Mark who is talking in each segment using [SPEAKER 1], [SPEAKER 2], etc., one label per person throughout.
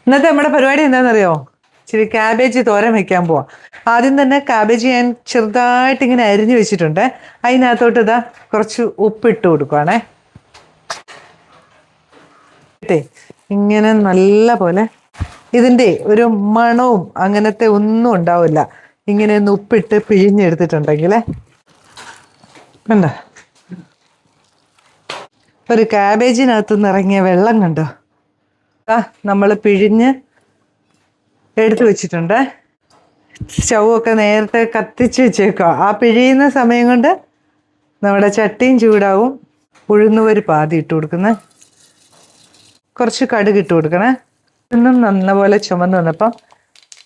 [SPEAKER 1] ഇന്നത്തെ നമ്മുടെ പരിപാടി എന്താണെന്നറിയോ? ഇച്ചിരി ക്യാബേജ് തോരൻ വെക്കാൻ പോവാം. ആദ്യം തന്നെ ക്യാബേജ് ഞാൻ ചെറുതായിട്ട് ഇങ്ങനെ അരിഞ്ഞു വെച്ചിട്ടുണ്ട്. അതിനകത്തോട്ട് ഇതാ കുറച്ച് ഉപ്പിട്ട് കൊടുക്കുവാണേ. ഇങ്ങനെ നല്ല പോലെ ഇതിൻ്റെ ഒരു മണവും അങ്ങനത്തെ ഒന്നും ഉണ്ടാവില്ല. ഇങ്ങനെ ഒന്ന് ഉപ്പിട്ട് പിഴിഞ്ഞെടുത്തിട്ടുണ്ടെങ്കിലേ കണ്ട ഒരു ക്യാബേജിനകത്ത് നിന്ന് ഇറങ്ങിയ വെള്ളം കണ്ടോ? നമ്മൾ പിഴിഞ്ഞ് എടുത്തു വെച്ചിട്ടുണ്ട്. സ്റ്റൗവൊക്കെ നേരത്തെ കത്തിച്ച് വെച്ചേക്കുക. ആ പിഴിയുന്ന സമയം കൊണ്ട് നമ്മുടെ ചട്ടിയും ചൂടാവും. ഉഴുന്നുപരിപ്പ് ആദ്യം ഇട്ട് കൊടുക്കുന്നത്, കുറച്ച് കടുക് ഇട്ട് കൊടുക്കണേ. ഇന്നും നല്ലപോലെ ചുമന്ന് വന്നപ്പം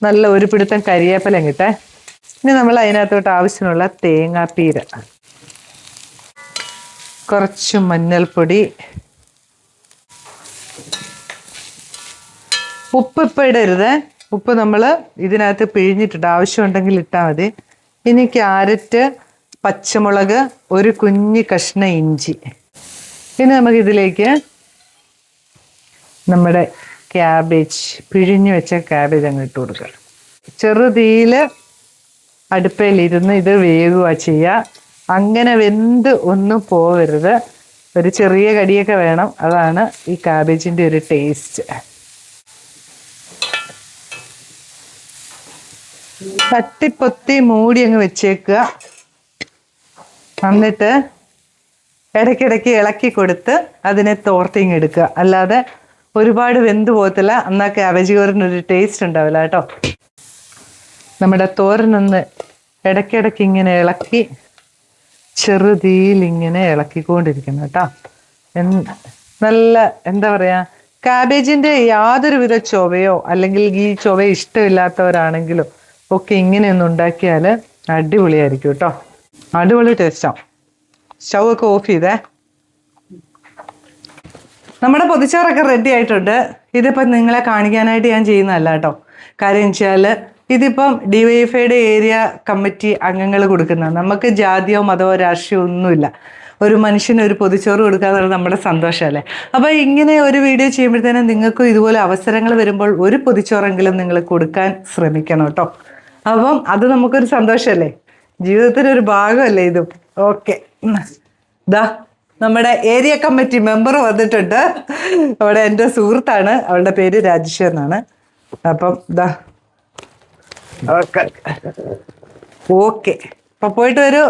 [SPEAKER 1] നല്ല ഒരു പിടുത്തം കരിവേപ്പില കിട്ടേ. ഇനി നമ്മൾ അതിനകത്തോട്ട് ആവശ്യമുള്ള തേങ്ങാപ്പീര, കുറച്ച് മഞ്ഞൾപ്പൊടി, ഉപ്പ് ഇപ്പം ഇടരുത്. ഉപ്പ് നമ്മൾ ഇതിനകത്ത് പിഴിഞ്ഞിട്ടുണ്ട്, ആവശ്യമുണ്ടെങ്കിൽ ഇട്ടാൽ മതി. ഇനി ക്യാരറ്റ്, പച്ചമുളക്, ഒരു കുഞ്ഞ് കഷ്ണം ഇഞ്ചി. ഇനി നമുക്കിതിലേക്ക് നമ്മുടെ ക്യാബേജ്, പിഴിഞ്ഞ് വെച്ച ക്യാബേജ് അങ്ങ് ഇട്ട് കൊടുക്കുക. ചെറുതീയിൽ അടുപ്പയിലിരുന്ന് ഇത് വേകുക ചെയ്യുക. അങ്ങനെ വെന്ത് ഒന്നും പോവരുത്. ഒരു ചെറിയ കടിയൊക്കെ വേണം. അതാണ് ഈ ക്യാബേജിൻ്റെ ഒരു ടേസ്റ്റ്. തട്ടിപ്പൊത്തി മൂടി അങ്ങ് വെച്ചേക്കുക. എന്നിട്ട് ഇടയ്ക്കിടയ്ക്ക് ഇളക്കി കൊടുത്ത് അതിനെ തോർത്തിങ് എടുക്കുക. അല്ലാതെ ഒരുപാട് വെന്ത് പോകത്തില്ല. എന്നാൽ ക്യാബേജ് തോരനൊരു ടേസ്റ്റ് ഉണ്ടാവില്ല കേട്ടോ. നമ്മുടെ തോരനൊന്ന് ഇടയ്ക്കിടയ്ക്ക് ഇങ്ങനെ ഇളക്കി ചെറുതീയിൽ ഇങ്ങനെ ഇളക്കിക്കൊണ്ടിരിക്കണം കേട്ടോ. നല്ല എന്താ പറയുക, ക്യാബേജിൻ്റെ യാതൊരുവിധ ചൊവയോ അല്ലെങ്കിൽ ഈ ചൊവയോ ഇഷ്ടമില്ലാത്തവരാണെങ്കിലും ഒക്കെ ഇങ്ങനെയൊന്നും ഉണ്ടാക്കിയാൽ അടിപൊളിയായിരിക്കും കേട്ടോ. അടിപൊളി ടേസ്റ്റാവും. സ്റ്റൗ ഒക്കെ ഓഫ് ചെയ്തേ. നമ്മുടെ പൊതിച്ചോറൊക്കെ റെഡി ആയിട്ടുണ്ട്. ഇതിപ്പം നിങ്ങളെ കാണിക്കാനായിട്ട് ഞാൻ ചെയ്യുന്നതല്ല കേട്ടോ. കാര്യം വെച്ചാൽ ഇതിപ്പം DYFIയുടെ ഏരിയ കമ്മിറ്റി അംഗങ്ങൾ കൊടുക്കുന്നതാണ്. നമുക്ക് ജാതിയോ മതമോ രാഷ്ട്രീയമോ ഒന്നുമില്ല. ഒരു മനുഷ്യന് ഒരു പൊതിച്ചോറ് കൊടുക്കുക എന്നുള്ളത് നമ്മുടെ സന്തോഷമല്ലേ. അപ്പോൾ ഇങ്ങനെ ഒരു വീഡിയോ ചെയ്യുമ്പോഴത്തേനും നിങ്ങൾക്കും ഇതുപോലെ അവസരങ്ങൾ വരുമ്പോൾ ഒരു പൊതിച്ചോറെങ്കിലും നിങ്ങൾ കൊടുക്കാൻ ശ്രമിക്കണം കേട്ടോ. അപ്പം അത് നമുക്കൊരു സന്തോഷമല്ലേ, ജീവിതത്തിനൊരു ഭാഗമല്ലേ ഇതും. ഓക്കെ, ദാ നമ്മുടെ ഏരിയ കമ്മിറ്റി മെമ്പർ വന്നിട്ടുണ്ട്. അവിടെ എൻ്റെ സുഹൃത്താണ്, അവളുടെ പേര് രാജേഷ് എന്നാണ്. അപ്പം ദാ ഓക്കെ, അപ്പം പോയിട്ട് വരൂ.